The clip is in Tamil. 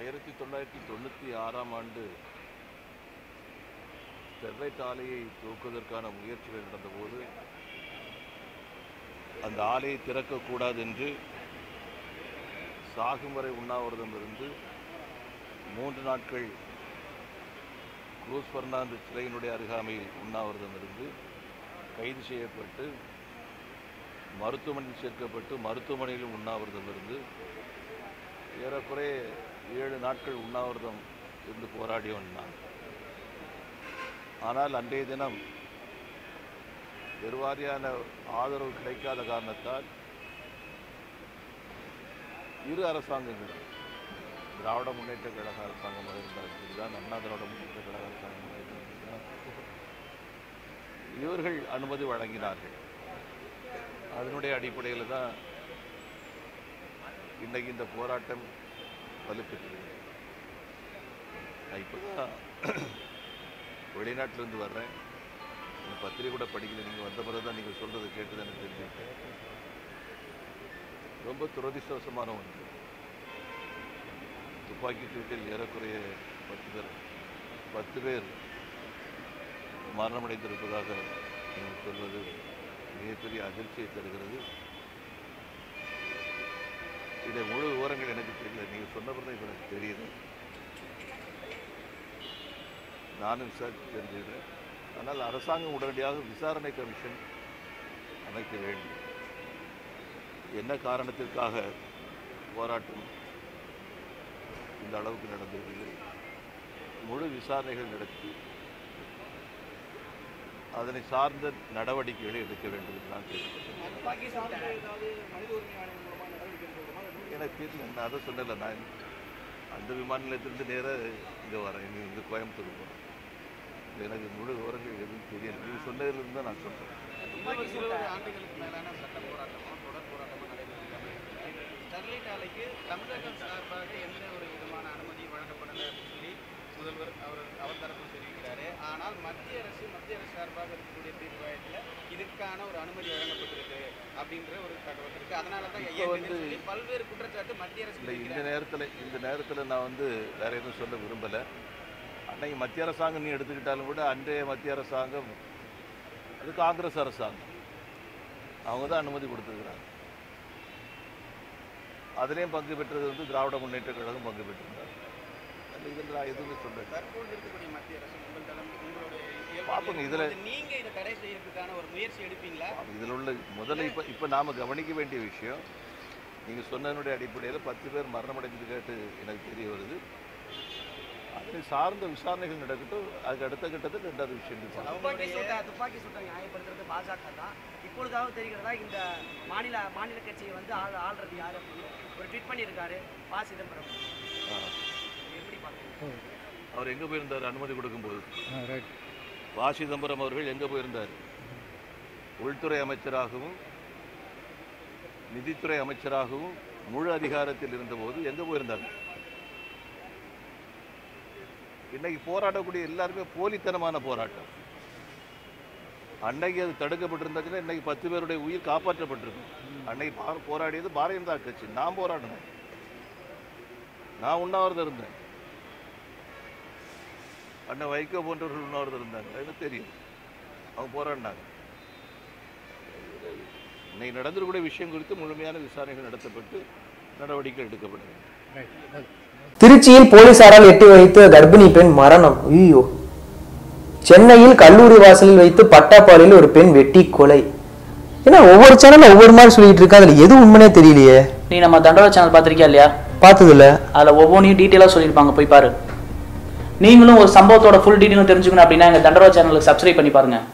1996ஆம் ஆண்டு ஸ்டெர்லைட் ஆலையை துவக்குவதற்கான முயற்சிகள் நடந்தபோது அந்த ஆலையை திறக்கக்கூடாது என்று சாகும் வரை உண்ணாவிரதம் இருந்து 3 நாட்கள் குரூஸ் பெர்னாண்டஸ் சிலையினுடைய அருகாமையில் உண்ணாவிரதம் இருந்து கைது செய்யப்பட்டு மருத்துவமனையில் சேர்க்கப்பட்டு மருத்துவமனையிலும் உண்ணாவிரதம் இருந்து ஏறக்குறைய 7 நாட்கள் உண்ணாவிரதம் இருந்து போராடியவன் நான். ஆனால் அன்றைய தினம் பெருவாரியான ஆதரவு கிடைக்காத காரணத்தால் இரு அரசாங்கங்களும் திராவிட முன்னேற்ற கழக அரசாங்கமாக இருந்தாலும் சரிதான், அண்ணா திராவிட முன்னேற்ற கழக அரசாங்கமாக இருந்தாலும் இவர்கள் அனுமதி வழங்கினார்கள். அதனுடைய அடிப்படையில் தான் இன்றைக்கு இந்த போராட்டம் வலுப்பெற்றது. நான் இப்போ தான் வெளிநாட்டிலேருந்து வர்றேன். இந்த பத்திரிகை கூட படிக்கல. நீங்கள் வந்த பிறகு தான் நீங்கள் சொல்கிறத கேட்டு தான் எனக்கு தெரிஞ்சுக்கிட்டேன். ரொம்ப துரதிர்ஷ்டவசமான ஒன்று. துப்பாக்கி சூட்டில் ஏறக்குறைய 10 பேர் மரணமடைந்திருப்பதாக நீங்கள் சொல்வது மிகப்பெரிய அதிர்ச்சியை தருகிறது. இதை முழு விவரங்கள் எனக்கு தெரியல. நீங்கள் சொன்ன பிறகு இப்போ எனக்கு தெரியுது. நானும் விசாரித்து தெரிஞ்சுக்கிறேன். ஆனால் அரசாங்கம் உடனடியாக விசாரணை கமிஷன் அமைக்க வேண்டும். என்ன காரணத்திற்காக போராட்டம் இந்த அளவுக்கு நடந்திருக்கிறது, முழு விசாரணைகள் நடத்தி அதனை சார்ந்த நடவடிக்கைகளை எடுக்க வேண்டும் என்று நான் கேட்டுக்கொண்டேன். எனக்கு தெரியல. நான் அதை சொன்னல. நான் அந்த விமான நிலையத்திலிருந்து நேராக இங்கே வரேன். இங்கே கோயம்புத்தூர் போகிறேன். எனக்கு முழு விவரங்கள் எதுவும் தெரியல. நீங்கள் சொன்னதிலிருந்து தான் நான் சொல்கிறேன். 20 ஆண்டுகளுக்கு மேலான சட்ட போராட்டமும் தொடர் போராட்டமும் நடைபெற்றிருக்காங்க. ஸ்டெர்லைட் ஆலைக்கு தமிழகம் சார்பாக எந்த ஒரு விதமான அனுமதி வழங்கப்படலை அப்படின்னு சொல்லி முதல்வர் அவர் தரப்பு தெரிவிக்கிறாரு. ஆனால் மத்திய அரசு சார்பாக இருக்கக்கூடிய தீர்வாயத்தில் இதுக்கான ஒரு அனுமதி வழங்கப்பட்டிருக்கு அப்படின்ற ஒரு தகவல் இருக்கு. அதனால தான் பல்வேறு குற்றச்சாட்டு மத்திய அரசு. இந்த நேரத்தில் நான் வேற எதுவும் சொல்ல விரும்பலை. அன்னைக்கு மத்திய அரசாங்கம் நீ எடுத்துக்கிட்டாலும் கூட அன்றைய மத்திய அரசாங்கம் அது காங்கிரஸ் அரசாங்கம். அவங்க தான் அனுமதி கொடுத்துருக்குறாங்க. அதுலேயும் பங்கு பெற்றது திராவிட முன்னேற்ற கழகம் பங்கு பெற்றிருந்தார். இதில் நான் எதுவுமே சொல்றேன். தற்போது இருக்கக்கூடிய மத்திய அரசு பார்ப்போங்க. இதில் நீங்கள் இதை தடை செய்யறதுக்கான ஒரு முயற்சி எடுப்பீங்களா? இதில் உள்ள முதல்ல இப்போ நாம் கவனிக்க வேண்டிய விஷயம், நீங்கள் சொன்னதனுடைய அடிப்படையில் 10 பேர் மரணமடைஞ்சது கேட்டு எனக்கு தெரிய வருது. அதை சார்ந்த விசாரணைகள் நடக்கட்டும். அதுக்கு அடுத்த கட்டத்தில் 2வது விஷயம். துப்பாக்கி சூட்டை நியாயப்படுத்துறது பாஜக தான். இப்பொழுதாவது தெரிகிறதா இந்த மாநில கட்சியை ஆள்றது யார் அப்படின்னு ஒரு ட்வீட் பண்ணியிருக்காரு ப. சிதம்பரம். எப்படி பார்க்குறீங்க? அவர் எங்கே போயிருந்தார் அனுமதி கொடுக்கும்போது? ப. சிதம்பரம் அவர்கள் எங்கே போயிருந்தார்? உள்துறை அமைச்சராகவும் நிதித்துறை அமைச்சராகவும் முழு அதிகாரத்தில் இருந்தபோது எங்கே போயிருந்தார்? இன்னைக்கு போராடக்கூடிய எல்லாருமே போலித்தனமான போராட்டம். அன்னைக்கு அது தடுக்கப்பட்டிருந்தாச்சுன்னா இன்னைக்கு 10 பேருடைய உயிர் காப்பாற்றப்பட்டிருக்கும். அன்னைக்கு போராடியது பாரதிய ஜனதா கட்சி. நான் போராடினேன். நான் உண்ணாவிரதம் இருந்தேன். அண்ணன் வைகோ போன்றவர்கள் உண்ணாவிரதம் இருந்தாங்க. எனக்கு தெரியும். அவங்க போராடினாங்க. இன்னைக்கு நடந்திருக்கூடிய விஷயம் குறித்து முழுமையான விசாரணைகள் நடத்தப்பட்டு நடவடிக்கை எடுக்கப்பட வேண்டும். திருச்சியில் போலீசாரால் எட்டி வைத்து கர்ப்பிணி பெண் மரணம். ஐயோ! சென்னையில் கல்லூரி வாசலில் வைத்து பட்டாப்பாளையில் ஒரு பெண் வெட்டி கொலை. ஏன்னா ஒவ்வொரு சேனல்ல ஒவ்வொரு மாதிரி சொல்லிட்டு இருக்கா. அதுல எது உண்மையே தெரியலையே. நீ நம்ம தண்டோரா சேனல் பார்த்திருக்கியா இல்லையா? பார்த்தது இல்ல. அதுல ஒவ்வொன்றையும் டீட்டெயிலா சொல்லியிருப்பாங்க, போய் பாரு. நீங்களும் ஒரு சம்பவத்தோட ஃபுல் டீட்டெயிலும் தெரிஞ்சுக்கணும் அப்படின்னா எங்க தண்டோரா சேனலுக்கு சப்ஸ்கிரைப் பண்ணி பாருங்க.